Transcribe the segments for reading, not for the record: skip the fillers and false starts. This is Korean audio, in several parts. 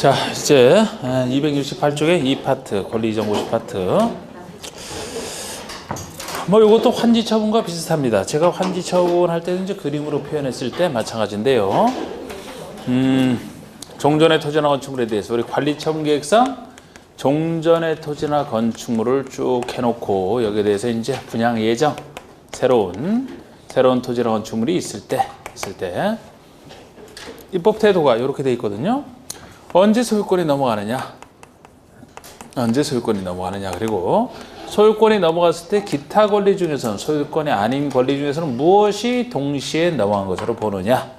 자, 이제 268쪽의 2파트, 권리이전고시 파트. 뭐 이것도 환지처분과 비슷합니다. 제가 환지처분 할 때는 이제 그림으로 표현했을 때 마찬가지인데요. 종전의 토지나 건축물에 대해서 우리 관리처분 계획상 종전의 토지나 건축물을 쭉 해놓고 여기에 대해서 이제 분양 예정, 새로운 토지나 건축물이 있을 때 입법 태도가 이렇게 돼 있거든요. 언제 소유권이 넘어가느냐? 그리고 소유권이 넘어갔을 때 기타 권리 중에서는 소유권이 아닌 권리 중에서는 무엇이 동시에 넘어간 것으로 보느냐?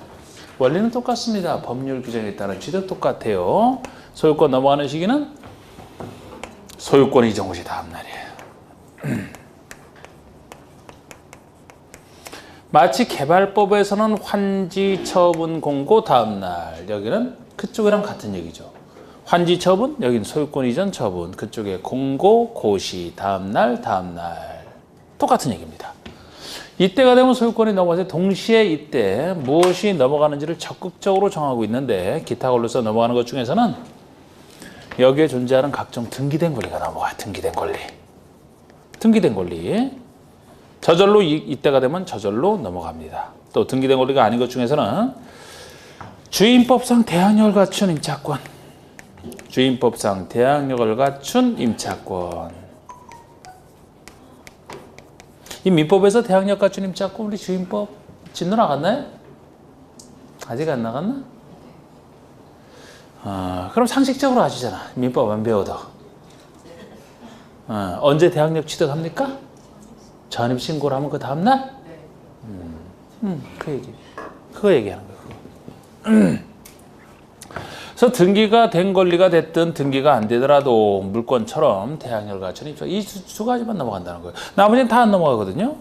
원리는 똑같습니다. 법률 규정에 따른 취도 똑같아요. 소유권 넘어가는 시기는 소유권 이전 고시 다음 날이에요. 마치 개발법에서는 환지 처분 공고 다음 날, 여기는 그쪽이랑 같은 얘기죠. 환지 처분, 여기는 소유권 이전 처분, 그쪽에 공고 고시 다음 날 똑같은 얘기입니다. 이때가 되면 소유권이 넘어가서 동시에 이때 무엇이 넘어가는지를 적극적으로 정하고 있는데 기타 권리로서 넘어가는 것 중에서는 여기에 존재하는 각종 등기된 권리가 넘어가요. 등기된 권리. 저절로 이때가 되면 저절로 넘어갑니다. 또 등기된 권리가 아닌 것 중에서는 주임법상 대항력을 갖춘 임차권. 이 민법에서 대항력 갖춘 임차권 우리 주임법 진도 나갔나요? 아직 안 나갔나? 그럼 상식적으로 아시잖아. 민법 안 배워도. 언제 대항력 취득합니까? 전입신고를 하면 그 다음날? 그거 얘기하는 거예요. 그래서 등기가 된 권리가 됐든 등기가 안 되더라도 물권처럼 대항력을 갖춘 입찰 이 두 가지만 넘어간다는 거예요. 나머지는 다 안 넘어가거든요.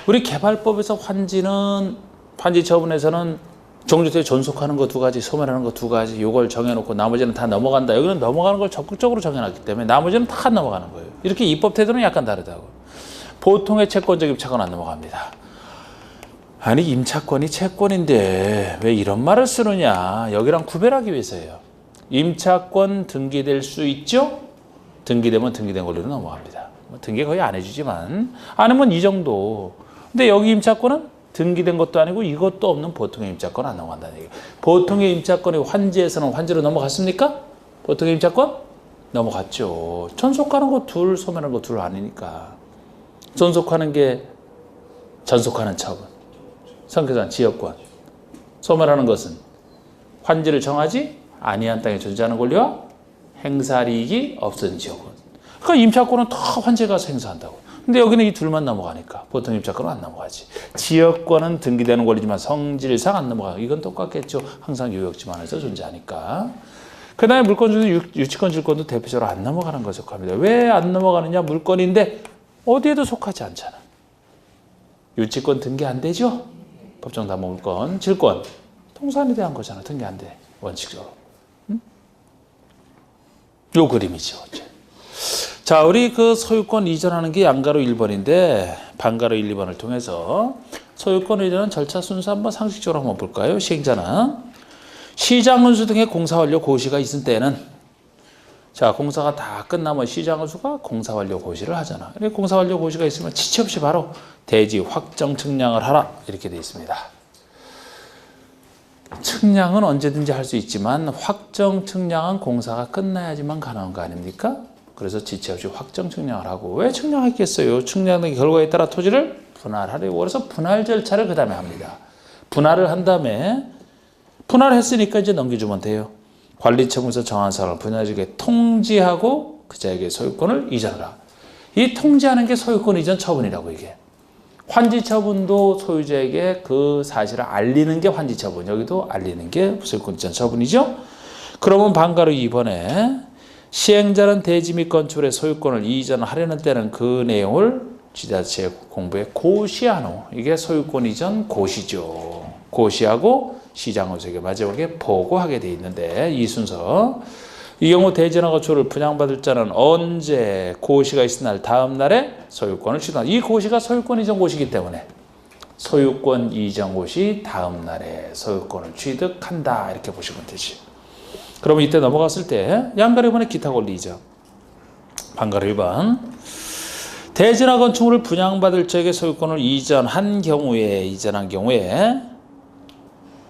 우리 개발법에서 환지 처분에서는 종주택 존속하는 거 두 가지, 소멸하는 거 두 가지, 요걸 정해놓고 나머지는 다 넘어간다. 여기는 넘어가는 걸 적극적으로 정해놨기 때문에 나머지는 다 넘어가는 거예요. 이렇게 입법 태도는 약간 다르다고. 보통의 채권적 임차권 안 넘어갑니다. 아니 임차권이 채권인데 왜 이런 말을 쓰느냐. 여기랑 구별하기 위해서예요. 임차권 등기될 수 있죠? 등기되면 등기된 권리로 넘어갑니다. 등기 거의 안 해주지만 안 하면 이 정도. 근데 여기 임차권은 등기된 것도 아니고 이것도 없는 보통의 임차권 안 넘어간다는 얘기예요. 보통의 임차권이 환지에서는 환지로 넘어갔습니까? 보통의 임차권? 넘어갔죠. 전속하는 거 둘, 소멸하는 거 둘 아니니까. 전속하는 게 전속하는 처분, 선계산 지역권. 소멸하는 것은 환지를 정하지 아니한 땅에 존재하는 권리와 행사리익이 없어진 지역권. 그러니까 임차권은 다 환지에 가서 행사한다고. 근데 여기는 이 둘만 넘어가니까 보통 임차권은 안 넘어가지. 지역권은 등기되는 권리지만 성질상 안 넘어가고 이건 똑같겠죠. 항상 요역지만 안에서 존재하니까. 그 다음에 물권 중에서 유치권, 질권도 대표적으로 안 넘어가는 것에 속합니다. 왜 안 넘어가느냐? 물권인데 어디에도 속하지 않잖아. 유치권 등기 안 되죠? 법정담보물권, 질권. 통산에 대한 거잖아. 등기 안 돼. 원칙적으로. 요 그림이죠. 자, 우리 그 소유권 이전하는 게 양가로 1번인데 반가로 1, 2번을 통해서 소유권 이전은 절차 순서 한번 상식적으로 한번 볼까요? 시행자는 시장운수 등의 공사 완료 고시가 있을 때는 자, 공사가 다 끝나면 시장운수가 공사 완료 고시를 하잖아. 이렇게 공사 완료 고시가 있으면 지체 없이 바로 대지 확정 측량을 하라 이렇게 돼 있습니다. 측량은 언제든지 할 수 있지만 확정 측량은 공사가 끝나야지만 가능한 거 아닙니까? 그래서 지체 없이 확정 측량을 하고 왜 측량했겠어요? 측량의 결과에 따라 토지를 분할하려고 그래서 분할 절차를 그 다음에 합니다. 분할을 한 다음에 분할했으니까 이제 넘겨주면 돼요. 관리처분에서 정한 사람을 분할지에 통지하고 그자에게 소유권을 이전하라. 이 통지하는 게 소유권 이전 처분이라고 이게. 환지 처분도 소유자에게 그 사실을 알리는 게 환지 처분. 여기도 알리는 게 소유권 이전 처분이죠. 그러면 반가로 2번에 시행자는 대지 및 건축물의 소유권을 이전하려는 때는 그 내용을 지자체 공부에 고시한 후 이게 소유권 이전 고시죠. 고시하고 시장운수에게 마지막에 보고하게 돼 있는데 이 순서. 이 경우 대지나 건축물을 분양받을 자는 언제 고시가 있을 날 다음 날에 소유권을 취득한다. 이 고시가 소유권 이전 고시이기 때문에 소유권 이전 고시 다음 날에 소유권을 취득한다 이렇게 보시면 되지. 그러면 이때 넘어갔을 때 양가 1번에 기타 권리이죠. 반가로 1번. 대지나 건축물을 분양받을 적에 소유권을 이전한 경우에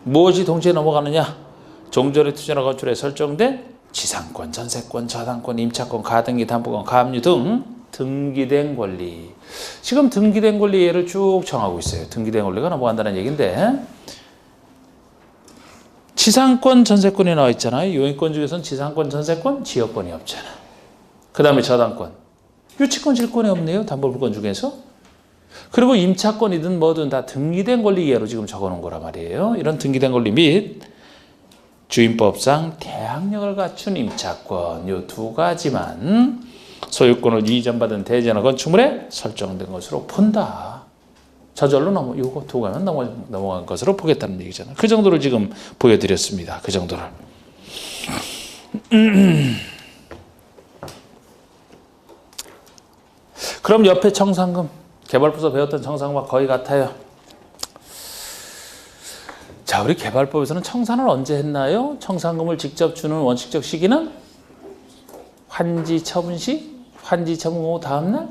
무엇이 동시에 넘어가느냐? 종전의 투자나 건축에 설정된 지상권, 전세권, 저당권, 임차권, 가등기, 담보권, 가압류 등 등기된 권리. 지금 등기된 권리 예를 쭉 정하고 있어요. 등기된 권리가 넘어간다는 얘기인데 지상권, 전세권이 나와 있잖아요. 용익권 중에서는 지상권, 전세권, 지역권이 없잖아. 그 다음에 저당권. 유치권, 질권이 없네요. 담보물권 중에서. 그리고 임차권이든 뭐든 다 등기된 권리 이해로 지금 적어놓은 거란 말이에요. 이런 등기된 권리 및 주임법상 대항력을 갖춘 임차권 요 두 가지만 소유권을 이전받은 대지나 건축물에 설정된 것으로 본다. 저절로 요거 두 가지만 넘어간 것으로 보겠다는 얘기잖아요. 그 정도를 지금 보여드렸습니다. 그 정도를. 그럼 옆에 청산금, 개발법에서 배웠던 청산금과 거의 같아요. 자, 우리 개발법에서는 청산을 언제 했나요? 청산금을 직접 주는 원칙적 시기는 환지 처분 시? 환지 처분 후 다음 날?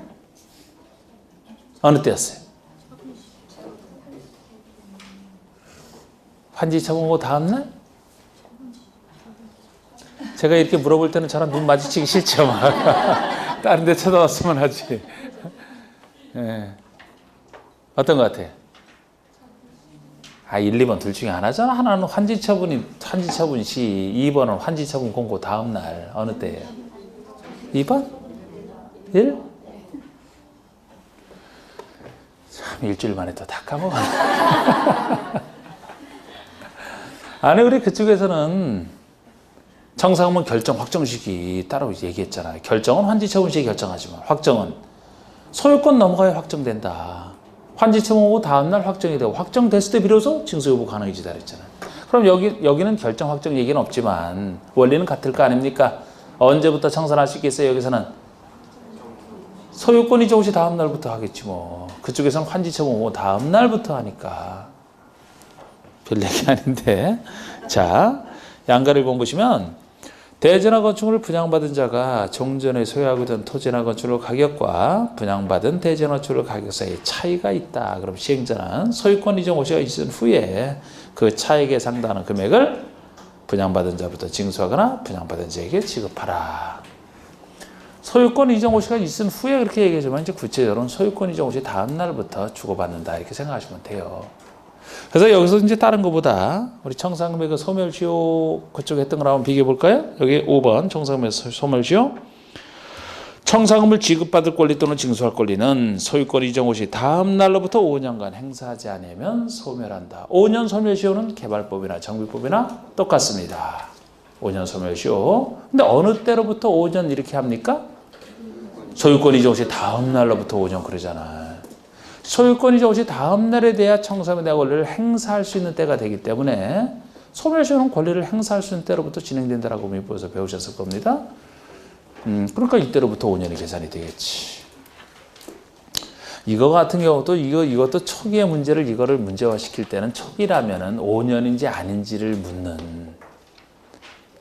어느 때였어요? 환지 처분 후 다음 날? 제가 이렇게 물어볼 때는 저랑 눈 마주치기 싫죠. 다른 데 쳐다봤으면 하지. 네. 어떤 것 같아요? 1, 2번 둘 중에 하나잖아. 하나는 환지 처분 시, 2번은 환지 처분 공고 다음 날. 어느 때예요? 2번? 1? 참 일주일 만에 또 다 까먹었네. 아니 우리 그쪽에서는 청산금은 결정 확정 시기 따로 얘기했잖아요. 결정은 환지 처분 시에 결정하지만 확정은 소유권 넘어가야 확정된다. 환지 처분 후 다음 날 확정이 되고 확정됐을 때 비로소 징수 여부 가능해지다 그랬잖아요. 그럼 여기는 결정 확정 얘기는 없지만 원리는 같을 거 아닙니까? 언제부터 청산할 수 있겠어요? 여기서는 소유권 이전 시 다음 날부터 하겠지 뭐. 그쪽에서는 환지 처분 후 다음 날부터 하니까 별 얘기 아닌데. 자, 양가를 보시면 대지나 건축물을 분양받은 자가 종전에 소유하고 있던 토지나 건축물 가격과 분양받은 대지나 건축물 가격 사이에 차이가 있다. 그럼 시행자는 소유권 이전 고시가 있은 후에 그 차익에 상당하는 금액을 분양받은 자부터 징수하거나 분양받은 자에게 지급하라. 소유권 이전 고시가 있은 후에 그렇게 얘기하지만 이제 구체적으로는 소유권 이전 고시 다음 날부터 주고받는다. 이렇게 생각하시면 돼요. 그래서 여기서 이제 다른 것보다 우리 청산금의 그 소멸시효 그쪽에 했던 거랑 한번 비교해 볼까요? 여기 5번 청산금의 소멸시효. 청산금을 지급받을 권리 또는 징수할 권리는 소유권 이전 후 시 다음 날로부터 5년간 행사하지 않으면 소멸한다. 5년 소멸시효는 개발법이나 정비법이나 똑같습니다. 5년 소멸시효. 근데 어느 때로부터 5년 이렇게 합니까? 소유권 이전 후 시 다음 날로부터 5년 그러잖아. 소유권 이전 시 다음 날에 대한 청산금에 대한 권리를 행사할 수 있는 때가 되기 때문에 소멸시효는 권리를 행사할 수 있는 때로부터 진행된다라고 민법에서 배우셨을 겁니다. 그러니까 이때로부터 5년이 계산이 되겠지. 이거 같은 경우도 이것도 초기의 문제를 이거를 문제화시킬 때는 초기라면은 5년인지 아닌지를 묻는.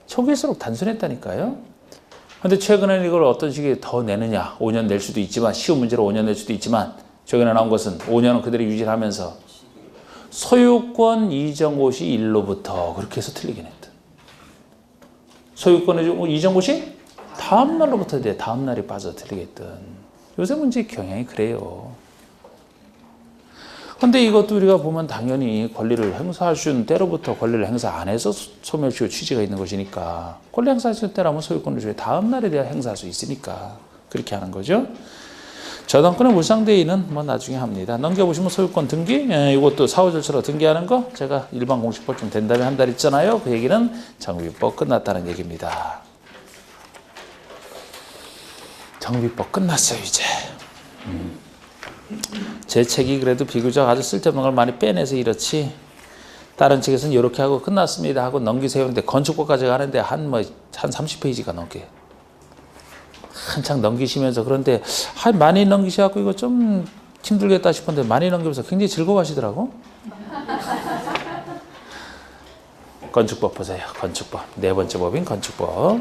초기일수록 단순했다니까요. 근데 최근에는 이걸 어떤 식의 더 내느냐. 5년 낼 수도 있지만 쉬운 문제로 5년 낼 수도 있지만 최근에 나온 것은 5년은 그대로 유지를 하면서 소유권 이전 고시 일로부터 그렇게 해서 틀리긴 했다. 소유권 이전 고시 다음 날로부터 돼. 다음 날이 빠져 틀리겠든. 요새 문제 경향이 그래요. 근데 이것도 우리가 보면 당연히 권리를 행사할 수 있는 때로부터 권리를 행사 안 해서 소멸시효 취지가 있는 것이니까 권리 행사할 수 있는 때라면 소유권을 줘야 다음 날에 대해 행사할 수 있으니까 그렇게 하는 거죠. 저당권의 물상대위는 뭐 나중에 합니다. 넘겨보시면 소유권 등기, 이것도 사후절차로 등기하는 거 제가 일반 공시법 좀 된 다음에 한 달 있잖아요. 그 얘기는 정비법 끝났다는 얘기입니다. 정비법 끝났어요 이제. 제 책이 그래도 비교적 아주 쓸데없는 걸 많이 빼내서 이렇지 다른 책에서는 이렇게 하고 끝났습니다 하고 넘기세요. 근데 건축법까지 가는데 한 30페이지가 넘게 한창 넘기시면서 그런데 많이 넘기셔갖고 이거 좀 힘들겠다 싶은데 많이 넘기면서 굉장히 즐거워하시더라고. 건축법 보세요. 건축법. 네 번째 법인 건축법.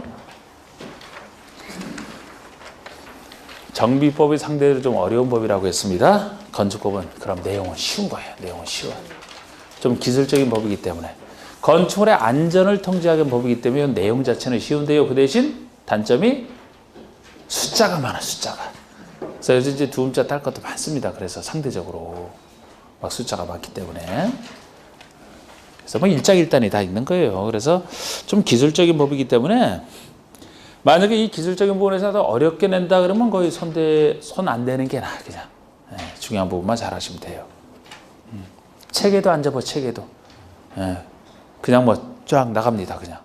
정비법이 상대로 좀 어려운 법이라고 했습니다. 건축법은 그럼 내용은 쉬운 거예요. 내용은 쉬워. 좀 기술적인 법이기 때문에. 건축물의 안전을 통제하는 법이기 때문에 내용 자체는 쉬운데요. 그 대신 단점이 숫자가 많아, 숫자가. 그래서 요즘 이제 두음자 딸 것도 많습니다. 그래서 상대적으로 막 숫자가 많기 때문에. 그래서 뭐 일장일단이 다 있는 거예요. 그래서 좀 기술적인 법이기 때문에 만약에 이 기술적인 부분에서 더 어렵게 낸다 그러면 거의 손 안 대는 게 나아, 그냥. 네, 중요한 부분만 잘 하시면 돼요. 체계도 안 잡아, 체계도. 네, 그냥 뭐 쫙 나갑니다, 그냥.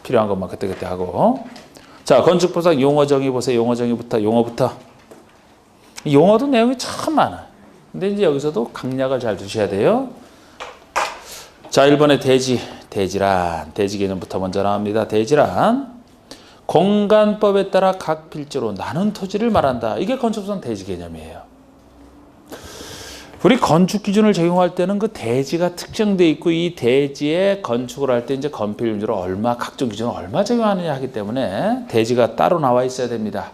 필요한 것만 그때그때 하고. 자, 건축법상 용어 정의 보세요. 용어 정의부터, 용어부터. 용어도 내용이 참 많아. 근데 이제 여기서도 강약을 잘 두셔야 돼요. 자, 1번에 대지란, 대지 개념부터 먼저 나옵니다. 대지란, 공간법에 따라 각 필지로 나눈 토지를 말한다. 이게 건축상 대지 개념이에요. 우리 건축 기준을 적용할 때는 그 대지가 특정돼 있고 이 대지에 건축을 할 때 이제 건폐율을 얼마, 각종 기준을 얼마 적용하느냐 하기 때문에 대지가 따로 나와 있어야 됩니다.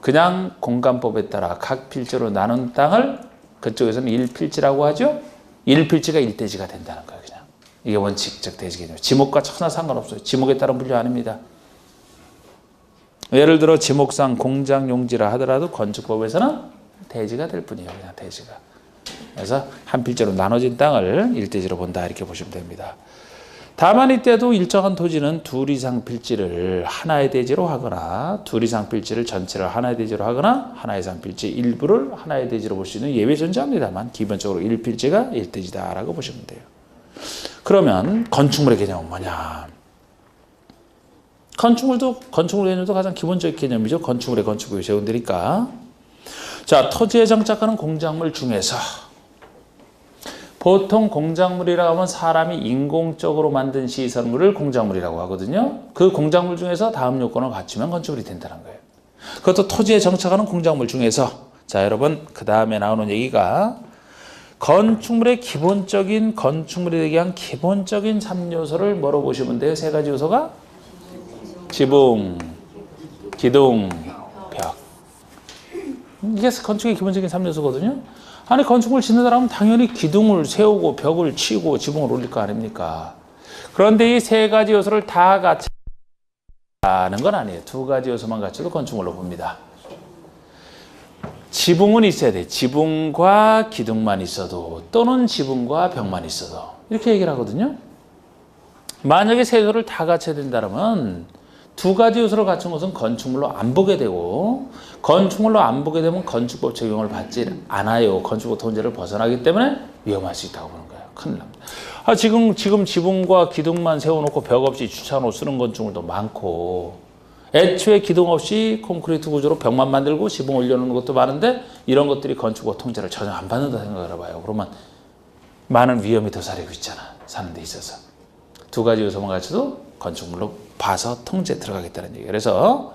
그냥 공간법에 따라 각 필지로 나눈 땅을 그쪽에서는 1필지라고 하죠. 1필지가 1대지가 된다는 거예요. 그냥 이게 원칙적 대지 개념. 지목과 전혀 상관없어요. 지목에 따른 분류 아닙니다. 예를 들어 지목상 공장 용지라 하더라도 건축법에서는 대지가 될 뿐이에요. 그냥 대지가. 그래서 한 필지로 나눠진 땅을 1대지로 본다 이렇게 보시면 됩니다. 다만 이때도 일정한 토지는 둘 이상 필지를 하나의 대지로 하거나 둘 이상 필지를 전체를 하나의 대지로 하거나 하나 이상 필지 일부를 하나의 대지로 볼 수 있는 예외 존재합니다만 기본적으로 1필지가 1대지다라고 보시면 돼요. 그러면 건축물의 개념은 뭐냐? 건축물 개념도 가장 기본적인 개념이죠. 건축물의 건축법이 적용되니까. 자, 토지에 정착하는 공작물 중에서 보통 공작물이라고 하면 사람이 인공적으로 만든 시설물을 공작물이라고 하거든요. 그 공작물 중에서 다음 요건을 갖추면 건축물이 된다는 거예요. 그것도 토지에 정착하는 공작물 중에서 자, 여러분 그 다음에 나오는 얘기가 건축물의 기본적인 건축물이 되게 한 기본적인 3요소를 뭐로 보시면 돼요? 세 가지 요소가 지붕, 기둥, 벽. 이게 건축의 기본적인 3요소거든요. 아니 건축물 짓는 사람은 당연히 기둥을 세우고 벽을 치고 지붕을 올릴 거 아닙니까? 그런데 이 세 가지 요소를 다 같이 하는 건 아니에요. 두 가지 요소만 갖춰도 건축물로 봅니다. 지붕은 있어야 돼. 지붕과 기둥만 있어도 또는 지붕과 벽만 있어도 이렇게 얘기를 하거든요. 만약에 세 요소를 다 갖춰야 된다면 두 가지 요소를 갖춘 것은 건축물로 안 보게 되고 건축물로 안 보게 되면 건축법 적용을 받지 않아요. 건축법 통제를 벗어나기 때문에 위험할 수 있다고 보는 거예요. 큰일 납니다. 지금 지붕과 기둥만 세워놓고 벽 없이 주차로 쓰는 건축물도 많고 애초에 기둥 없이 콘크리트 구조로 벽만 만들고 지붕 올려놓는 것도 많은데 이런 것들이 건축법 통제를 전혀 안 받는다 생각을 해봐요. 그러면 많은 위험이 도사리고 있잖아. 사는 데 있어서. 두 가지 요소만 갖춰도 건축물로 봐서 통제 들어가겠다는 얘기예요. 그래서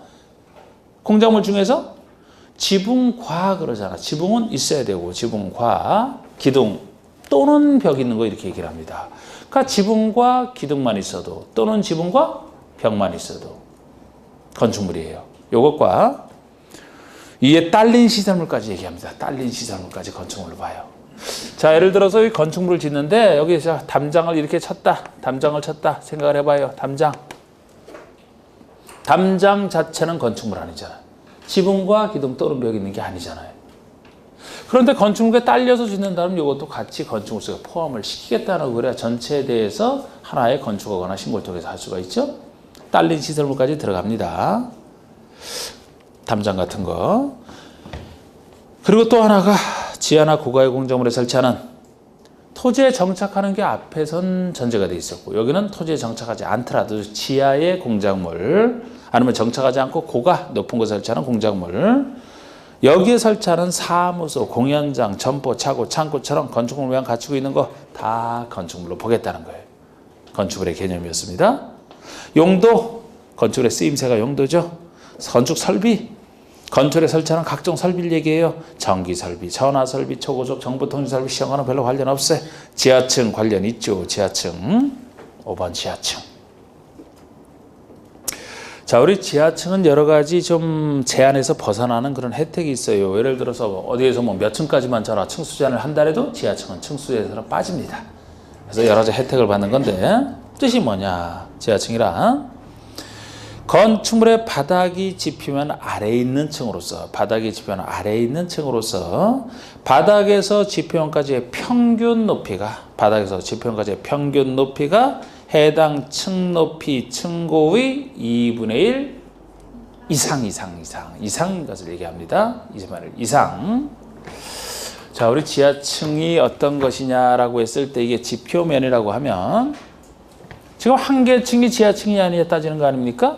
공작물 중에서 지붕과 그러잖아. 지붕은 있어야 되고 지붕과 기둥 또는 벽 있는 거 이렇게 얘기를 합니다. 그러니까 지붕과 기둥만 있어도 또는 지붕과 벽만 있어도 건축물이에요. 이것과 이에 딸린 시설물까지 얘기합니다. 딸린 시설물까지 건축물로 봐요. 자, 예를 들어서 이 건축물을 짓는데 여기 담장을 이렇게 쳤다. 담장을 쳤다. 생각을 해봐요. 담장 자체는 건축물 아니잖아요. 지붕과 기둥 또는 벽이 있는 게 아니잖아요. 그런데 건축물에 딸려서 짓는다면 이것도 같이 건축물 속에 포함을 시키겠다는 그래야 전체에 대해서 하나의 건축하거나 신고를 통해서 할 수가 있죠. 딸린 시설물까지 들어갑니다. 담장 같은 거. 그리고 또 하나가 지하나 고가의 공작물에 설치하는 토지에 정착하는 게 앞에선 전제가 돼 있었고 여기는 토지에 정착하지 않더라도 지하의 공작물 아니면 정착하지 않고 고가 높은 곳에 설치하는 공작물 여기에 설치하는 사무소, 공연장, 점포, 차고, 창고처럼 건축물 모양 갖추고 있는 거 다 건축물로 보겠다는 거예요. 건축물의 개념이었습니다. 용도, 건축의 쓰임새가 용도죠. 건축 설비, 건축에 설치하는 각종 설비를 얘기해요. 전기 설비, 전화 설비, 초고속 정보통신 설비 시험과는 별로 관련 없어요. 지하층 관련 있죠. 지하층. 5번 지하층. 자, 우리 지하층은 여러 가지 좀 제한에서 벗어나는 그런 혜택이 있어요. 예를 들어서 어디에서 뭐 몇 층까지만 전화 층수 제한을 한다래도 지하층은 층수에서 빠집니다. 그래서 여러 가지 혜택을 받는 건데 뜻이 뭐냐? 지하층이라 건축물의 바닥이 짚으면 아래에 있는 층으로서 바닥에서 지표면까지의 평균 높이가 해당 층 높이 층고의 2분의 1 이상인 것을 얘기합니다. 이상. 자, 우리 지하층이 어떤 것이냐라고 했을 때 이게 지표면이라고 하면 지금 한 개층이 지하층이 아니냐 따지는 거 아닙니까?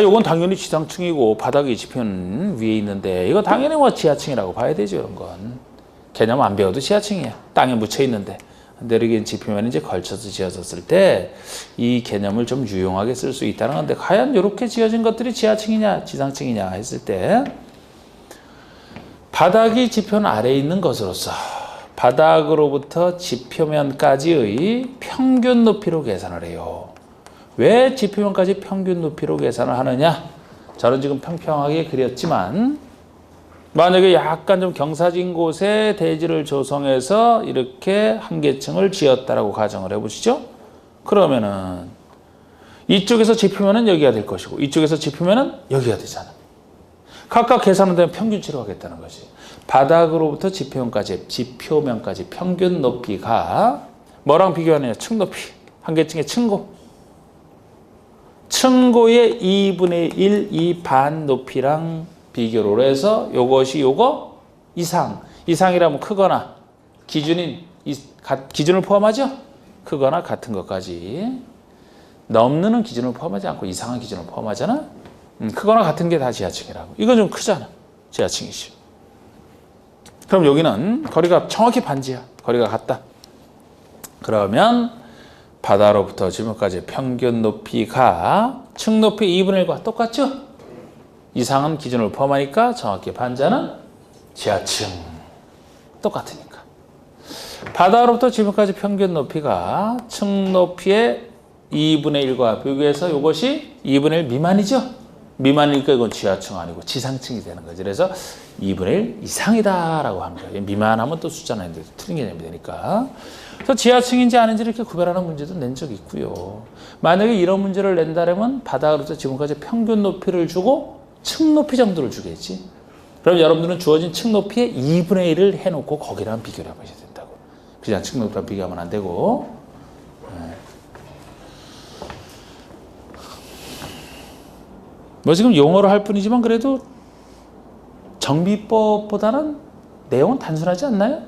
요건 당연히 지상층이고 바닥이 지표는 위에 있는데 이거 당연히 뭐 지하층이라고 봐야 되죠. 이런 건 개념 안 배워도 지하층이야. 땅에 묻혀 있는데 내리긴 지표면이 이제 걸쳐서 지어졌을 때 이 개념을 좀 유용하게 쓸 수 있다는 건데 과연 이렇게 지어진 것들이 지하층이냐 지상층이냐 했을 때 바닥이 지표는 아래에 있는 것으로서 바닥으로부터 지표면까지의 평균 높이로 계산을 해요. 왜 지표면까지 평균 높이로 계산을 하느냐? 저는 지금 평평하게 그렸지만 만약에 약간 좀 경사진 곳에 대지를 조성해서 이렇게 한 개층을 지었다라고 가정을 해보시죠. 그러면은 이쪽에서 지표면은 여기가 될 것이고 이쪽에서 지표면은 여기가 되잖아. 각각 계산은 되면 평균치로 하겠다는 거지. 바닥으로부터 지표면까지 평균 높이가 뭐랑 비교하느냐? 층 높이. 한 개층의 층고. 층고의 2분의 1 이 반 높이랑 비교를 해서 요거 이상이라면 크거나 기준을 포함하죠? 크거나 같은 것까지 넘는 기준을 포함하지 않고 이상한 기준을 포함하잖아. 크거나 같은 게 다 지하층이라고. 이건 좀 크잖아. 지하층이지. 그럼 여기는 거리가 정확히 반지야. 거리가 같다. 그러면 바다로부터 지붕까지 평균 높이가 층 높이 2분의 1과 똑같죠? 이상한 기준을 포함하니까 정확히 반자는 지하층. 똑같으니까. 바다로부터 지붕까지 평균 높이가 층 높이의 2분의 1과 비교해서 이것이 2분의 1 미만이죠? 미만이니까 이건 지하층 아니고 지상층이 되는 거죠. 그래서 2분의 1 이상이다라고 하는 거예요. 미만하면 또 숫자나 있는데 틀린 개념이 되니까. 그래서 지하층인지 아닌지를 이렇게 구별하는 문제도 낸 적이 있고요. 만약에 이런 문제를 낸다면 바닥으로부터 지붕까지 평균 높이를 주고 층 높이 정도를 주겠지. 그럼 여러분들은 주어진 층 높이의 2분의 1을 해놓고 거기랑 비교를 해보셔야 된다고. 그냥 층 높이랑 비교하면 안 되고. 뭐 지금 용어로 할 뿐이지만 그래도 정비법보다는 내용은 단순하지 않나요?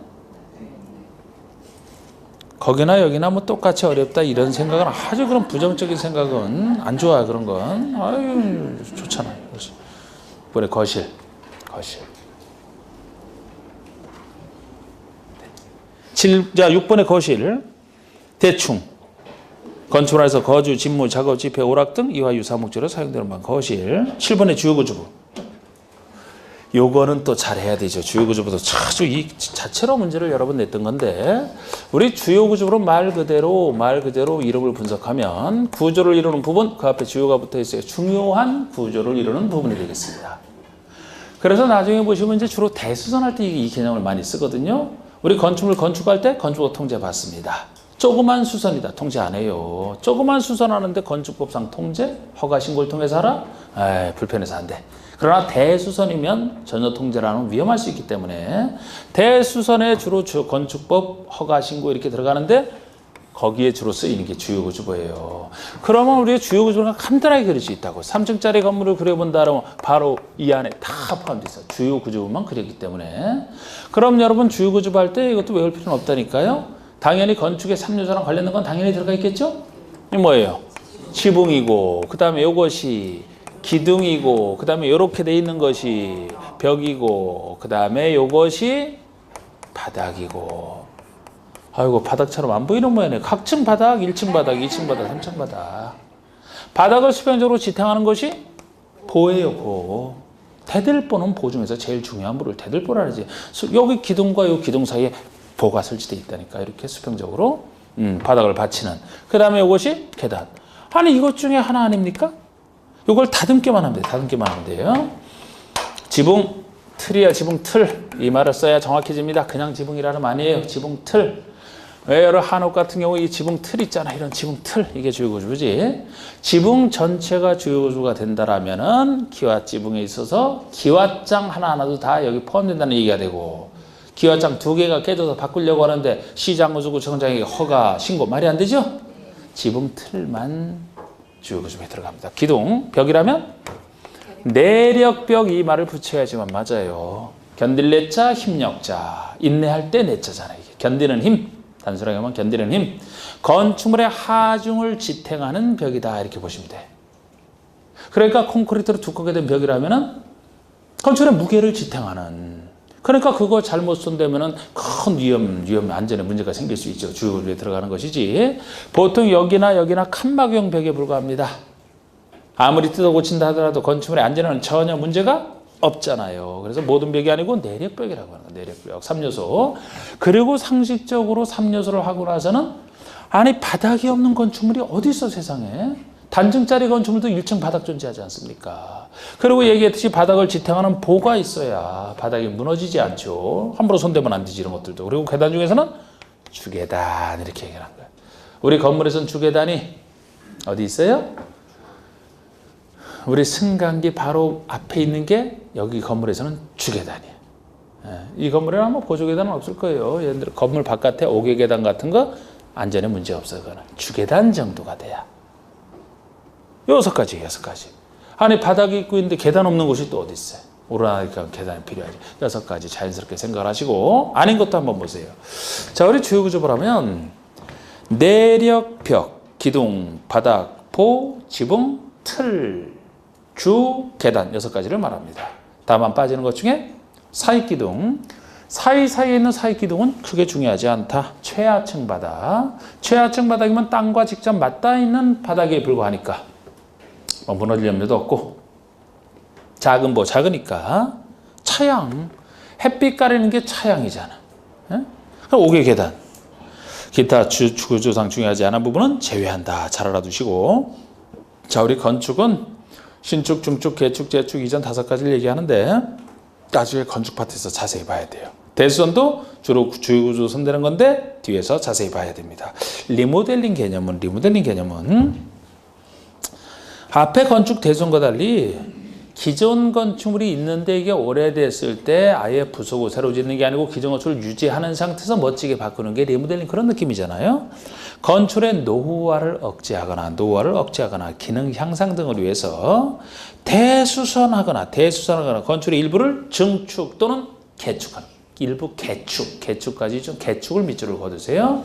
거기나 여기나 뭐 똑같이 어렵다 이런 생각은 아주 그런 부정적인 생각은 안 좋아. 그런 건 아유 좋잖아. 이번에 거실. 자 6번의 거실. 대충 건축물에서 거주, 집무, 작업, 집회, 오락 등 이와 유사 목적으로 사용되는 방 거실. 7번의 주요구조부. 요거는 또 잘해야 되죠. 주요구조부도 아주 이 자체로 문제를 여러 번 냈던 건데 우리 주요구조부로 말 그대로 이름을 분석하면 구조를 이루는 부분 그 앞에 주요가 붙어 있어요. 중요한 구조를 이루는 부분이 되겠습니다. 그래서 나중에 보시면 이제 주로 대수선할 때 이 개념을 많이 쓰거든요. 우리 건축물 건축할 때 건축법 통제 받습니다. 조그만 수선이다. 통제 안 해요. 조그만 수선하는데 건축법상 통제? 허가 신고를 통해서 하라? 에이, 불편해서 안 돼. 그러나 대수선이면 전혀 통제라는 위험할 수 있기 때문에 대수선에 주로 건축법 허가 신고 이렇게 들어가는데 거기에 주로 쓰이는 게 주요구조부예요. 그러면 우리가 주요구조부가 간단하게 그릴 수 있다고. 3층짜리 건물을 그려본다면 바로 이 안에 다 포함되어 있어요. 주요구조부만 그리기 때문에. 그럼 여러분 주요구조부 할 때 이것도 외울 필요는 없다니까요. 당연히 건축의 3요소랑 관련된 건 당연히 들어가 있겠죠? 이 뭐예요? 지붕이고 그 다음에 이것이 기둥이고 그 다음에 이렇게 돼 있는 것이 벽이고 그 다음에 이것이 바닥이고 아이고 바닥처럼 안 보이는 모양이네. 각층 바닥, 1층 바닥, 2층 바닥, 3층 바닥. 바닥을 수평적으로 지탱하는 것이 보예요. 보. 대들보는 보 중에서 제일 중요한 보를 대들보라 하지. 여기 기둥과 이 기둥 사이에 보가 설치되어 있다니까. 이렇게 수평적으로 바닥을 받치는. 그 다음에 이것이 계단. 아니 이것 중에 하나 아닙니까? 이걸 다듬기만 하면 돼요. 다듬기만 하면 돼요. 지붕 틀이야. 지붕 틀. 이 말을 써야 정확해집니다. 그냥 지붕이라는 아니에요. 지붕 틀. 왜 여러 한옥 같은 경우 이 지붕 틀 있잖아. 이런 지붕 틀. 이게 주요 구조지. 지붕 전체가 주요 구조가 된다라면은 기와 지붕에 있어서 기와장 하나하나도 다 여기 포함된다는 얘기가 되고, 기와장 2개가 깨져서 바꾸려고 하는데 시장구청장에게 허가 신고 말이 안 되죠? 지붕 틀만 주요 구조에 들어갑니다. 기둥 벽이라면 내력벽 이 말을 붙여야지만 맞아요. 견딜래자 힘력자. 인내할 때 내자잖아요. 이게 견디는 힘. 단순하게 하면 견디는 힘. 건축물의 하중을 지탱하는 벽이다. 이렇게 보시면 돼. 그러니까 콘크리트로 두껍게 된 벽이라면은 건축물의 무게를 지탱하는. 그러니까 그거 잘못 손대면은 큰 위험, 안전에 문제가 생길 수 있죠. 주요구조에 들어가는 것이지. 보통 여기나 칸막용 벽에 불과합니다. 아무리 뜯어 고친다 하더라도 건축물의 안전에는 전혀 문제가 없잖아요. 그래서 모든 벽이 아니고 내력벽이라고 하는 거예요. 내력벽 3요소. 그리고 상식적으로 3요소를 하고 나서는 아니 바닥이 없는 건축물이 어디 있어 세상에. 단층짜리 건축물도 1층 바닥 존재하지 않습니까? 그리고 얘기했듯이 바닥을 지탱하는 보가 있어야 바닥이 무너지지 않죠. 함부로 손대면 안 되지 이런 것들도. 그리고 계단 중에서는 주계단 이렇게 얘기하는 거예요. 우리 건물에서는 주계단이 어디 있어요? 우리 승강기 바로 앞에 있는 게 여기 건물에서는 주계단이에요. 이 건물에는 아마 보조계단은 없을 거예요. 예를 들어 건물 바깥에 5개 계단 같은 거 안전에 문제 없어요. 그거는 주계단 정도가 돼야. 6가지. 아니 바닥이 있고 있는데 계단 없는 곳이 또 어디 있어요? 오르나니까 계단이 필요하지. 6가지 자연스럽게 생각을 하시고 아닌 것도 한번 보세요. 자, 우리 주요 구조 보라면 내력, 벽, 기둥, 바닥, 보, 지붕, 틀, 주, 계단 6가지를 말합니다. 다만 빠지는 것 중에 사익기둥. 사이사이에 있는 사익기둥은 크게 중요하지 않다. 최하층 바닥. 최하층 바닥이면 땅과 직접 맞닿아 있는 바닥에 불과하니까 무너질 염려도 없고, 작은 보 작으니까 차양. 햇빛 가리는 게 차양이잖아. 그럼 5개 계단. 기타 구조상 중요하지 않은 부분은 제외한다. 잘 알아두시고. 자, 우리 건축은 신축, 중축, 개축, 재축, 이전 5가지를 얘기하는데 나중에 건축 파트에서 자세히 봐야 돼요. 대수선도 주로 주요 구조 손대는 건데 뒤에서 자세히 봐야 됩니다. 리모델링 개념은 앞에 건축 대수선과 달리 기존 건축물이 있는데 이게 오래됐을 때 아예 부수고 새로 짓는 게 아니고 기존 건축을 유지하는 상태에서 멋지게 바꾸는 게 리모델링 그런 느낌이잖아요. 건축의 노후화를 억제하거나 기능 향상 등을 위해서 대수선하거나 건축의 일부를 증축 또는 개축하는 일부 개축까지 좀 개축을 밑줄을 거두세요.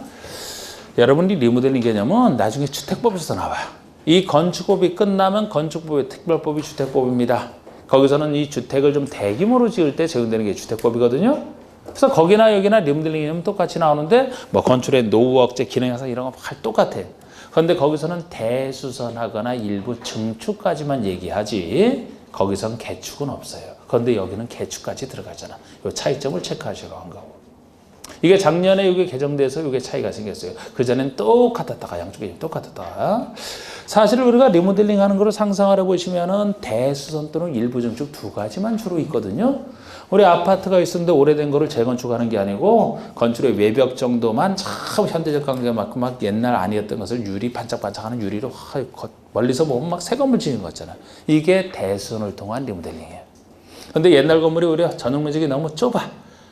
여러분이 리모델링 개념은 나중에 주택법에서 나와요. 이 건축법이 끝나면 건축법의 특별법이 주택법입니다. 거기서는 이 주택을 좀 대규모로 지을 때 적용되는 게 주택법이거든요. 그래서 거기나 여기나 리모델링 개념은 똑같이 나오는데 뭐 건축의 노후 억제, 기능 향상 이런 거 똑같아. 그런데 거기서는 대수선하거나 일부 증축까지만 얘기하지 거기선 개축은 없어요. 그런데 여기는 개축까지 들어가잖아. 이 차이점을 체크하시라고 한 거고. 이게 작년에 이게 개정돼서 이게 차이가 생겼어요. 그전엔 똑같았다가 양쪽 개념이 똑같았다가. 사실 우리가 리모델링 하는 거를 상상하려 보시면은 대수선 또는 일부 증축 2가지만 주로 있거든요. 우리 아파트가 있었는데 오래된 거를 재건축하는 게 아니고 건축의 외벽 정도만 참 현대적 관계에 맞고 막 옛날 아니었던 것을 유리 반짝반짝하는 유리로 멀리서 보면 막 새 건물 지은 거 있잖아. 이게 대수선을 통한 리모델링이에요. 근데 옛날 건물이 우리가 전용 면적이 너무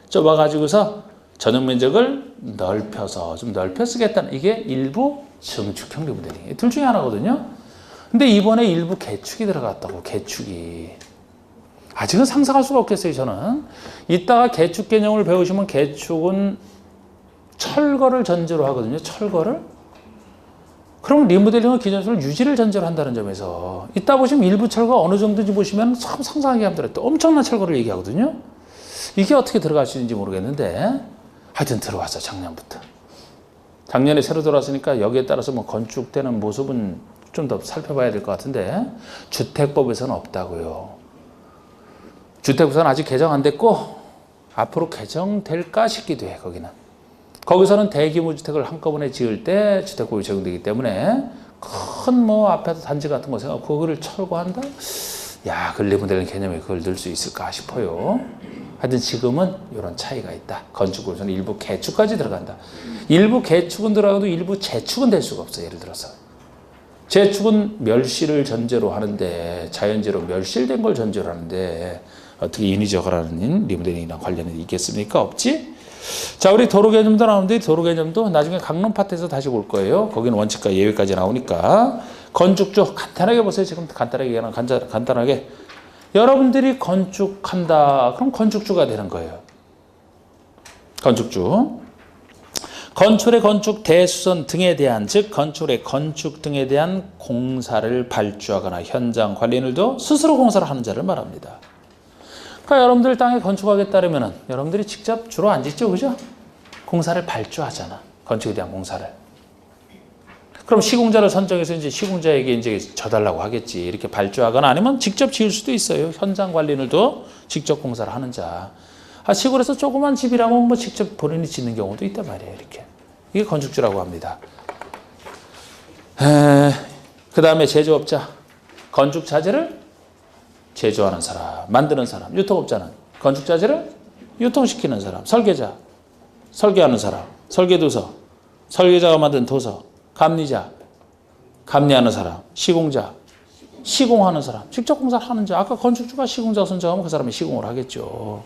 좁아가지고서 전용 면적을 넓혀서 좀 넓혀 쓰겠다는 이게 일부 증축형 리모델링. 둘 중에 하나거든요. 근데 이번에 일부 개축이 들어갔다고. 개축이. 아직은 상상할 수가 없겠어요. 저는. 이따가 개축 개념을 배우시면 개축은 철거를 전제로 하거든요. 철거를. 그럼 리모델링은 기존수를 유지를 전제로 한다는 점에서 이따 보시면 일부 철거 어느 정도인지 보시면 참 상상하기 힘들어요. 또 엄청난 철거를 얘기하거든요. 이게 어떻게 들어갈 수 있는지 모르겠는데 하여튼 들어왔어. 작년부터. 작년에 새로 들어왔으니까 여기에 따라서 뭐 건축되는 모습은 좀 더 살펴봐야 될 것 같은데 주택법에서는 없다고요. 주택부서는 아직 개정 안 됐고 앞으로 개정될까 싶기도 해. 거기서는 대규모 주택을 한꺼번에 지을 때 주택법이 적용되기 때문에 큰 뭐 아파트 단지 같은 거 생각 그거를 철거한다? 야, 그 리모델링 개념에 그걸 넣을 수 있을까 싶어요. 하여튼 지금은 이런 차이가 있다. 건축으로서는 일부 개축까지 들어간다. 일부 개축은 들어가도 일부 재축은 될 수가 없어요. 예를 들어서 재축은 멸실을 전제로 하는데 자연재로 멸실된 걸 전제로 하는데 어떻게 인위적으로는 리모델링이랑 관련이 있겠습니까? 없지? 자, 우리 도로 개념도 나오는데 도로 개념도 나중에 강론 파트에서 다시 볼 거예요. 거기는 원칙과 예외까지 나오니까 건축주 간단하게 보세요. 지금 간단하게 간단하게 여러분들이 건축한다. 그럼 건축주가 되는 거예요. 건축주. 건축의 건축 대수선 등에 대한 즉 건축의 건축 등에 대한 공사를 발주하거나 현장 관리인을도 스스로 공사를 하는 자를 말합니다. 그러니까 여러분들 땅에 건축하겠다면은 여러분들이 직접 주로 안 짓죠, 그죠? 공사를 발주하잖아. 건축에 대한 공사를. 그럼 시공자를 선정해서 이제 시공자에게 이제 져달라고 하겠지. 이렇게 발주하거나 아니면 직접 지을 수도 있어요. 현장 관리인을도 직접 공사를 하는 자. 시골에서 조그만 집이라면 뭐 직접 본인이 짓는 경우도 있단 말이에요. 이렇게. 이게 건축주라고 합니다. 그 다음에 제조업자. 건축 자재를 제조하는 사람, 만드는 사람. 유통업자는 건축 자재를 유통시키는 사람. 설계자, 설계하는 사람. 설계도서, 설계자가 만든 도서. 감리자, 감리하는 사람. 시공자, 시공하는 사람. 직접 공사를 하는 자. 아까 건축주가 시공자 선정하면 그 사람이 시공을 하겠죠.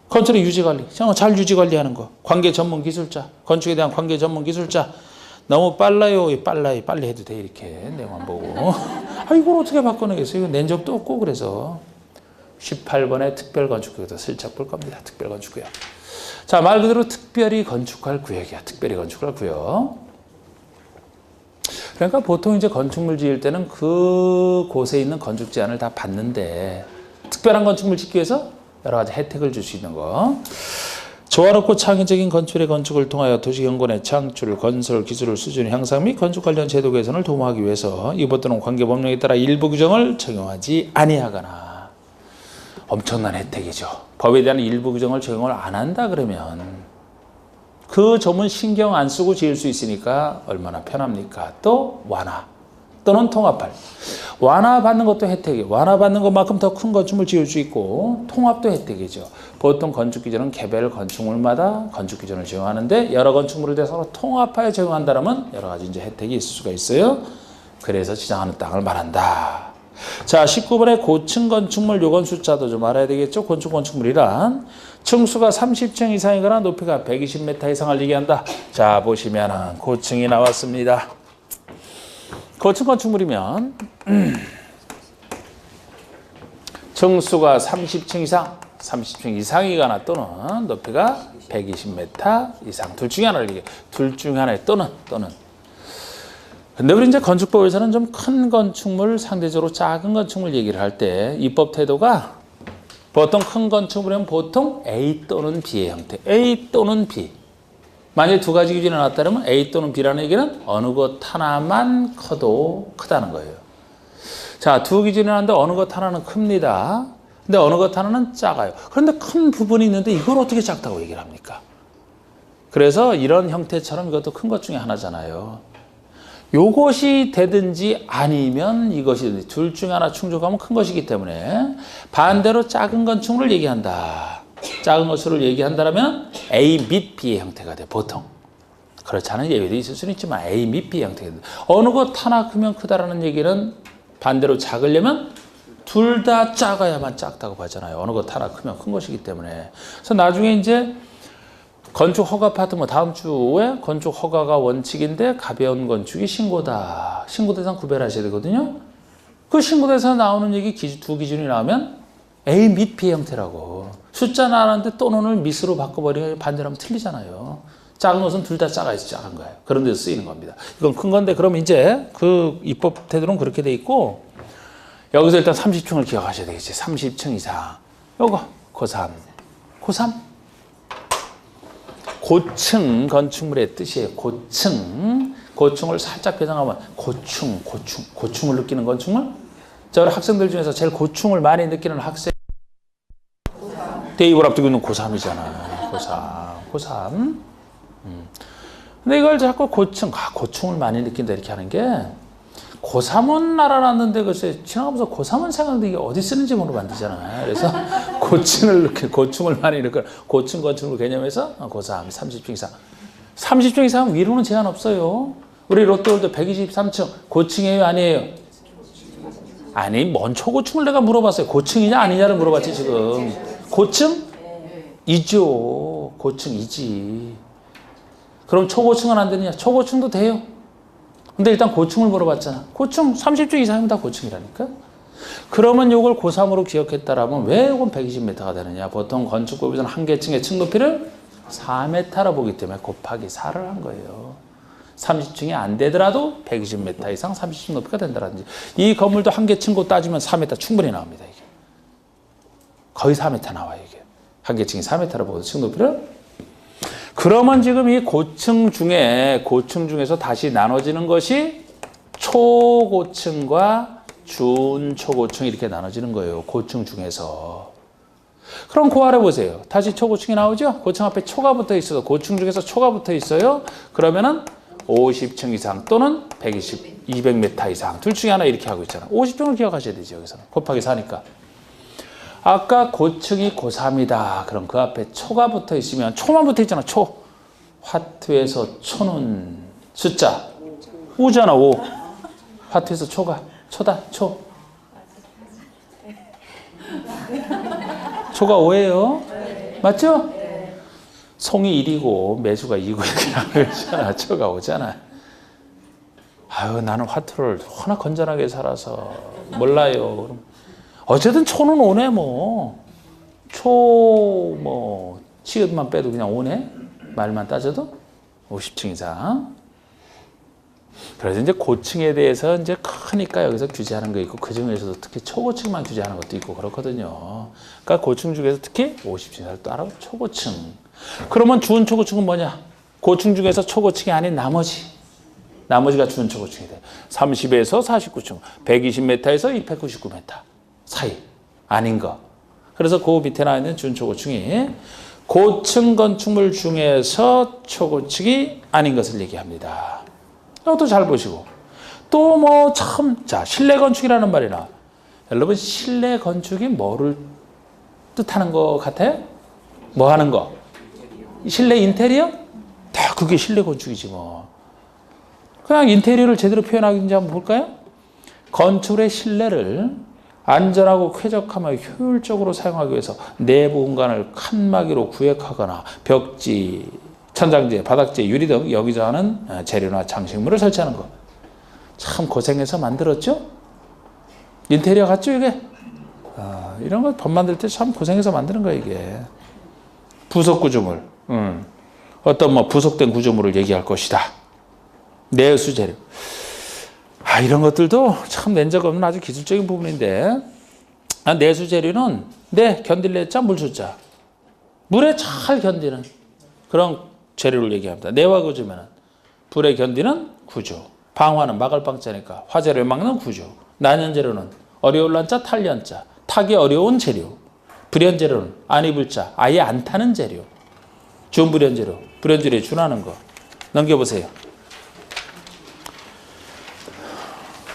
건축의 유지관리, 잘 유지관리하는 거. 관계 전문 기술자, 건축에 대한 관계 전문 기술자. 너무 빨라요, 빨리 해도 돼 이렇게 내용만 보고. 이걸 어떻게 바꿔내겠어요? 이거 낸 적도 없고 그래서 18번의 특별건축구역도 슬쩍 볼 겁니다. 특별건축구역. 자, 말 그대로 특별히 건축할 구역이야. 특별히 건축할 구역. 그러니까 보통 이제 건축물 지을 때는 그 곳에 있는 건축 제한을 다 받는데 특별한 건축물 짓기 위해서 여러 가지 혜택을 줄 수 있는 거. 조화롭고 창의적인 건축의 건축을 통하여 도시경관의 창출, 건설, 기술을 수준 향상 및 건축 관련 제도 개선을 도모하기 위해서 이법 또는 관계 법령에 따라 일부 규정을 적용하지 아니하거나. 엄청난 혜택이죠. 법에 대한 일부 규정을 적용을 안 한다 그러면 그 점은 신경 안 쓰고 지을 수 있으니까 얼마나 편합니까? 또 완화 또는 통합할. 완화받는 것도 혜택이에요. 완화받는 것만큼 더 큰 건축물 지을 수 있고 통합도 혜택이죠. 보통 건축기준은 개별 건축물마다 건축기준을 적용하는데 여러 건축물을 대해서 통합하여 적용한다면 여러 가지 이제 혜택이 있을 수가 있어요. 그래서 지정하는 땅을 말한다. 자, 19번의 고층 건축물 요건 숫자도 좀 알아야 되겠죠. 고층 건축물이란 층수가 30층 이상이거나 높이가 120m 이상을 얘기한다. 자, 보시면은 고층이 나왔습니다. 고층 건축물이면 층수가 30층 이상, 30층 이상이거나 또는 높이가 120m 이상. 둘 중에 하나를 얘기해. 둘 중에 하나에 또는. 근데 우리 이제 건축법에서는 좀 큰 건축물, 상대적으로 작은 건축물 얘기를 할 때 입법 태도가 보통 큰 건축물은 보통 A 또는 B의 형태. A 또는 B. 만약에 두 가지 기준이 나왔다면 A 또는 B라는 얘기는 어느 것 하나만 커도 크다는 거예요. 자, 두 기준이 나왔는데 어느 것 하나는 큽니다. 근데 어느 것 하나는 작아요. 그런데 큰 부분이 있는데 이걸 어떻게 작다고 얘기를 합니까? 그래서 이런 형태처럼 이것도 큰 것 중에 하나잖아요. 요것이 되든지 아니면 이것이 둘 중에 하나 충족하면 큰 것이기 때문에 반대로 작은 건축물을 얘기한다. 작은 것을 얘기한다면 A 및 B의 형태가 돼. 보통. 그렇지 않은 예외도 있을 수는 있지만 A 및 B의 형태가 돼. 어느 것 하나 크면 크다라는 얘기는 반대로 작으려면 둘 다 작아야만 작다고 하잖아요. 어느 것 하나 크면 큰 것이기 때문에. 그래서 나중에 이제 건축 허가 파트 다음 주에 건축 허가가 원칙인데 가벼운 건축이 신고다. 신고 대상 구별하셔야 되거든요. 그 신고 대상 나오는 얘기 두 기준이 나오면 A 및 B의 형태라고. 숫자 나왔는데 또는을 밑으로 바꿔버리면 반대로 하면 틀리잖아요. 작은 것은 둘 다 작아야지 작은 거예요. 그런 데서 쓰이는 겁니다. 이건 큰 건데 그럼 이제 그 입법 태도는 그렇게 돼 있고 여기서 일단 30층을 기억하셔야 되겠지. 30층 이상. 요거 고3. 고3. 고층 건축물의 뜻이에요. 고층. 고층을 살짝 배정하면 고충을 느끼는 건축물? 저 학생들 중에서 제일 고충을 많이 느끼는 학생 대입을 앞두고 있는 고3이잖아. 고3. 근데 이걸 자꾸 고충을 많이 느낀다 이렇게 하는 게 고3은 알아놨는데 글쎄 지나가면서 고3은 생각하는데 이게 어디 쓰는지 모르고 만들잖아. 그래서 고충을 많이 느껴. 고충, 건축을 개념해서 고3, 30층 이상. 30층 이상 위로는 제한 없어요. 우리 롯데월드 123층 고층이에요, 아니에요? 아니, 뭔 초고층을 내가 물어봤어요. 고층이냐 아니냐를 물어봤지 지금. 고층? 이죠. 고층이지. 그럼 초고층은 안 되느냐? 초고층도 돼요. 근데 일단 고층을 물어봤잖아. 고층 30층 이상이면 다 고층이라니까. 그러면 이걸 고3으로 기억했다라면 왜 이건 120m가 되느냐? 보통 건축법에서는 한 개층의 층 높이를 4m로 보기 때문에 곱하기 4를 한 거예요. 30층이 안 되더라도 120m 이상 30층 높이가 된다든지. 이 건물도 한 개 층고 따지면 4m 충분히 나옵니다. 이게 거의 4m 나와요. 이게 한 개 층이 4m로 보고 층 높이를. 그러면 지금 이 고층 중에서 다시 나눠지는 것이 초고층과 준초고층 이렇게 나눠지는 거예요. 고층 중에서. 그럼 그 아래 보세요. 다시 초고층이 나오죠? 고층 앞에 초가 붙어 있어서 고층 중에서 초가 붙어 있어요. 그러면은 50층 이상 또는 200m 이상 둘 중에 하나 이렇게 하고 있잖아. 50층을 기억하셔야 되죠. 여기서는 곱하기 4니까. 아까 고층이 고3이다. 그럼 그 앞에 초가 붙어 있으면 초만 붙어 있잖아. 초. 화투에서 초는 숫자 5잖아. 5. 화투에서 초다. 초. 초가 5예요. 맞죠? 송이 1이고 매수가 2고 이렇게 나오잖아. 초가 5잖아. 아유, 나는 화투를 워낙 건전하게 살아서 몰라요. 그럼 어쨌든 초는 5네 뭐. 치읓만 빼도 그냥 5네. 말만 따져도 50층 이상. 그래서 이제 고층에 대해서 이제 크니까 여기서 규제하는 거 있고 그 중에서도 특히 초고층만 규제하는 것도 있고 그렇거든요. 그러니까 고층 중에서 특히 50층 이상을 따라 초고층. 그러면 준초고층은 뭐냐? 고층 중에서 초고층이 아닌 나머지가 준초고층이 돼. 30에서 49층, 120m에서 299m 사이 아닌 거. 그래서 그 밑에 나와 있는 준초고층이 고층 건축물 중에서 초고층이 아닌 것을 얘기합니다. 이것도 잘 보시고. 또 실내 건축이라는 말이 나와. 여러분, 실내 건축이 뭐를 뜻하는 것 같아요? 뭐 하는 거? 실내 인테리어? 다 그게 실내 건축이지 뭐. 그냥 인테리어를 제대로 표현하는지 한번 볼까요? 건축의 실내를 안전하고 쾌적하며 효율적으로 사용하기 위해서 내부 공간을 칸막이로 구획하거나 벽지, 천장재, 바닥재, 유리 등 여기서 하는 재료나 장식물을 설치하는 거. 참 고생해서 만들었죠? 인테리어 같죠 이게? 이런 거 법 만들 때 참 고생해서 만드는 거예요 이게. 부속 구조물. 어떤 부속된 구조물을 얘기할 것이다. 내수 재료. 이런 것들도 참 낸 적 없는 아주 기술적인 부분인데, 내수 재료는 견딜래자 물수자. 물에 잘 견디는 그런 재료를 얘기합니다. 내화 구조면 불에 견디는 구조. 방화는 막을 방자니까 화재를 막는 구조. 난연 재료는 어려울 난자 탈연자. 타기 어려운 재료. 불연 재료는 안 입을 자. 아예 안 타는 재료. 준불연 재료. 불연 재료에 준하는 거. 넘겨보세요.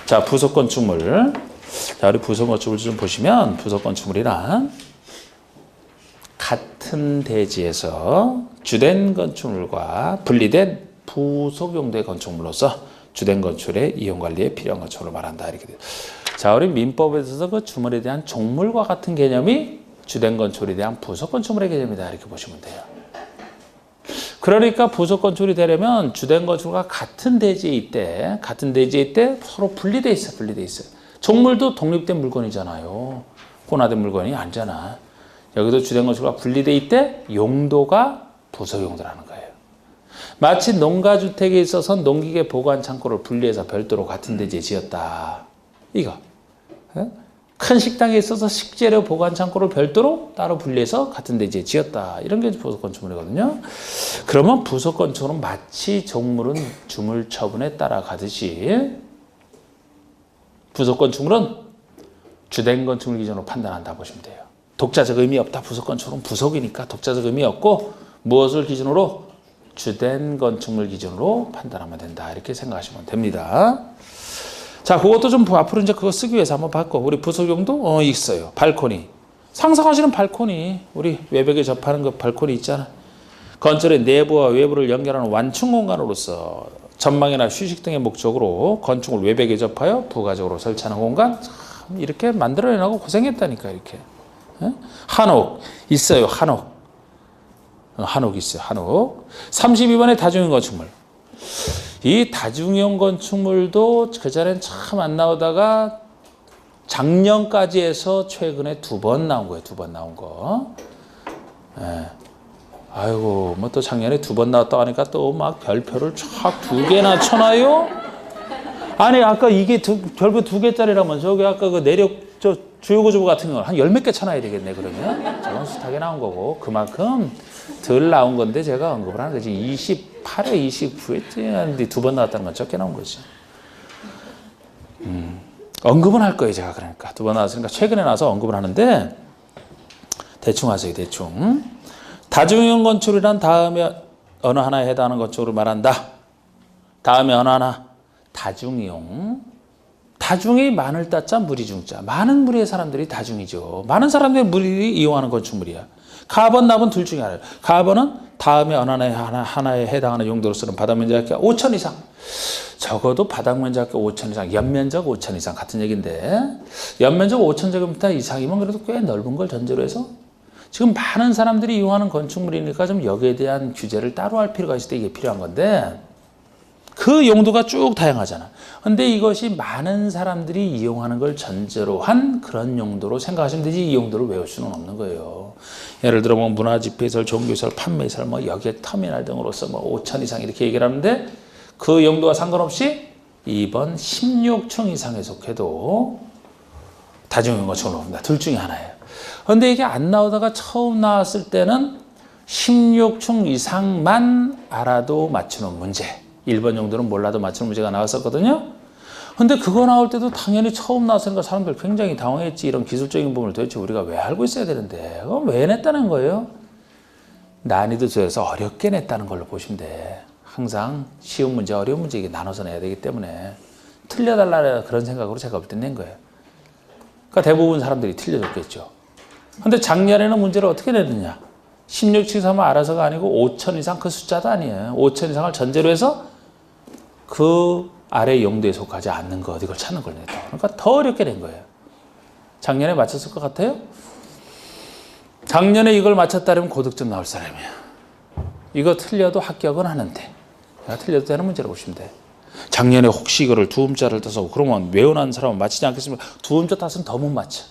자, 부속 건축물. 자, 우리 부속 건축물 좀 보시면 부속 건축물이란 같은 대지에서 주된 건축물과 분리된 부속 용도의 건축물로서 주된 건축의 이용 관리에 필요한 건축물을 말한다. 이렇게 돼요. 자, 우리 민법에서 그 주물에 대한 종물과 같은 개념이 주된 건축물에 대한 부속 건축물의 개념이다. 이렇게 보시면 돼요. 그러니까 부속 건축물이 되려면 주된 건축물과 같은 대지에 있대 서로 분리돼 있어. 종물도 독립된 물건이잖아요. 혼화된 물건이 아니잖아. 여기도 주된 건축물과 분리돼 있대 용도가 부속 용도라는 거예요. 마치 농가주택에 있어서 농기계 보관 창고를 분리해서 별도로 같은 대지에 지었다. 이거. 큰 식당에 있어서 식재료 보관 창고를 별도로 따로 분리해서 같은 대지에 지었다. 이런 게 부속 건축물이거든요. 그러면 부속 건축물은 마치 종물은 주물 처분에 따라가듯이 부속 건축물은 주된 건축물 기준으로 판단한다 보시면 돼요. 독자적 의미 없다. 부속건축은 부속이니까 독자적 의미 없고 무엇을 기준으로? 주된 건축물 기준으로 판단하면 된다. 이렇게 생각하시면 됩니다. 자, 그것도 좀 앞으로 이제 그거 쓰기 위해서 한번 바꿔. 우리 부속용도 있어요. 발코니. 상상하시는 발코니. 우리 외벽에 접하는 그 발코니 있잖아. 건설의 내부와 외부를 연결하는 완충 공간으로서 전망이나 휴식 등의 목적으로 건축을 외벽에 접하여 부가적으로 설치하는 공간. 참 이렇게 만들어내라고 고생했다니까 이렇게. 한옥 있어요. 한옥 있어요. 한옥. 32번의 다중형 건축물. 이 다중형 건축물도 그전엔 참 안 나오다가 작년까지 해서 최근에 2번 나온 거예요. 2번 나온 거. 예. 아이고, 뭐 또 작년에 2번 나왔다고 하니까 또 막 별표를 쫙 2개나 쳐놔요? 아니, 아까 이게 별표 2개짜리라면 저기 아까 그 내력, 주요구조부 같은 거 한 10몇 개 쳐놔야 되겠네, 그러면. 저건 숱하게 나온 거고. 그만큼 덜 나온 건데 제가 언급을 하는 거지. 28회, 29회 하는데 2번 나왔다는 건 적게 나온 거지. 언급은 할 거예요, 제가. 그러니까 2번 나왔으니까 최근에 나와서 언급을 하는데 대충 하세요, 대충. 다중형 건축이란 다음에 어느 하나에 해당하는 건축으로 말한다. 다음에 어느 하나? 다중이용. 다중이 많을 따자 무리 중자. 많은 무리의 사람들이 다중이죠. 많은 사람들이 무리를 이용하는 건축물이야. 가번, 납은 둘 중에 하나예요. 가번은 다음에 어느 하나에 해당하는 용도로 쓰는 바닥면적이 5천 이상. 적어도 바닥면적이 5천 이상, 연면적 5천 이상 같은 얘기인데 연면적 5,000제곱미터 이상이면 그래도 꽤 넓은 걸 전제로 해서 지금 많은 사람들이 이용하는 건축물이니까 좀 여기에 대한 규제를 따로 할 필요가 있을 때 이게 필요한 건데 그 용도가 쭉 다양하잖아. 근데 이것이 많은 사람들이 이용하는 걸 전제로 한 그런 용도로 생각하시면 되지 이 용도를 외울 수는 없는 거예요. 예를 들어 뭐 문화집회시설, 종교시설, 판매시설, 뭐 여객 터미널 등으로서 뭐 5천 이상 이렇게 얘기를 하는데 그 용도와 상관없이 2번 16층 이상에 속해도 다중형 건축을 봅니다. 둘 중에 하나예요. 근데 이게 안 나오다가 처음 나왔을 때는 16층 이상만 알아도 맞추는 문제. 1번 정도는 몰라도 맞추는 문제가 나왔었거든요. 근데 그거 나올 때도 당연히 처음 나왔으니까 사람들 굉장히 당황했지. 이런 기술적인 부분을 도대체 우리가 왜 알고 있어야 되는데 그건 왜 냈다는 거예요? 난이도 조에서 어렵게 냈다는 걸로 보시면 돼. 항상 쉬운 문제, 어려운 문제 이게 나눠서 내야 되기 때문에 틀려달라 그런 생각으로 제가 볼 때 낸 거예요. 그러니까 대부분 사람들이 틀려줬겠죠. 근데 작년에는 문제를 어떻게 냈느냐? 16층 이상은 알아서가 아니고 5천 이상 그 숫자도 아니에요. 5천 이상을 전제로 해서 그 아래 용도에 속하지 않는 것 이걸 찾는 걸 냈다. 그러니까 더 어렵게 낸 거예요. 작년에 맞췄을 것 같아요? 작년에 이걸 맞췄다면 고득점 나올 사람이야. 이거 틀려도 합격은 하는데 내가 틀려도 되는 문제라고 보시면 돼. 작년에 혹시 이거를 두음자를 따서 그러면 외운한 사람은 맞히지 않겠으면 두음자 땄으면 더 못 맞춰.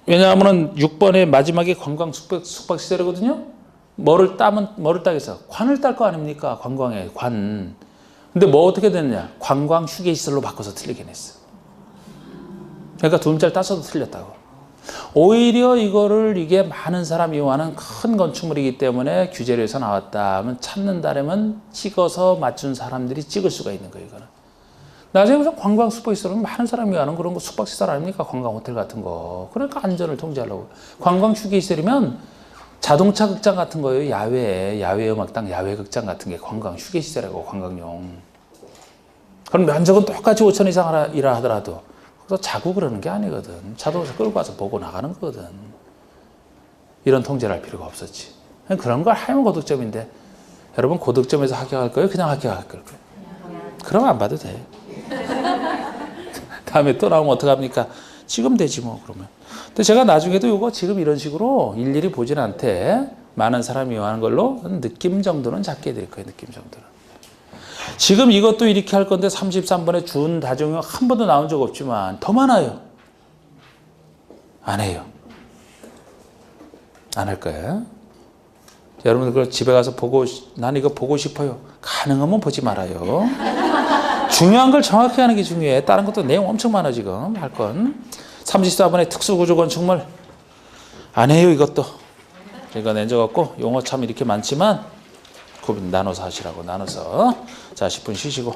왜냐하면 6번의 마지막에 관광 숙박시설이거든요. 뭐를 따겠어? 관을 딸 거 아닙니까? 관광에 관. 근데 뭐 어떻게 됐냐? 관광 휴게시설로 바꿔서 틀리게 냈어. 그러니까 두음자를 따서도 틀렸다고. 오히려 이거를 이게 많은 사람이 이용하는 큰 건축물이기 때문에 규제를 해서 나왔다 하면 찾는다면 찍어서 맞춘 사람들이 찍을 수가 있는 거예요. 이거는. 나중에 무슨 관광 숙박시설은 많은 사람이 가는 그런 거 숙박시설 아닙니까? 관광 호텔 같은 거. 그러니까 안전을 통제하려고. 관광 휴게시설이면 자동차 극장 같은 거예요. 야외 음악당, 야외 극장 같은 게 관광 휴게시설이고 관광용. 그럼 면적은 똑같이 5천 이상이라 하더라도 그래서 자고 그러는 게 아니거든. 자동차 끌고 와서 보고 나가는 거거든. 이런 통제를 할 필요가 없었지. 그런 걸 하면 고득점인데 여러분 고득점에서 합격할 거예요? 그냥 합격할 거예요? 그럼 안 봐도 돼. 다음에 또 나오면 어떡합니까? 지금 되지 뭐 그러면. 근데 제가 나중에도 이거 지금 이런 식으로 일일이 보진 않대. 많은 사람이 이용하는 걸로 느낌 정도는 잡게 될 거예요. 느낌 정도는. 지금 이것도 이렇게 할 건데 33번에 준 다중형 한 번도 나온 적 없지만 더 많아요. 안 해요. 안 할 거예요. 여러분들 그걸 집에 가서 난 이거 보고 싶어요. 가능하면 보지 말아요. 중요한 걸 정확히 하는 게 중요해. 다른 것도 내용 엄청 많아 지금 할 건. 34번에 특수구조 건축물 안 해요 이것도. 이거 낸 적 없고 용어 참 이렇게 많지만 나눠서 하시라고 나눠서. 자 10분 쉬시고.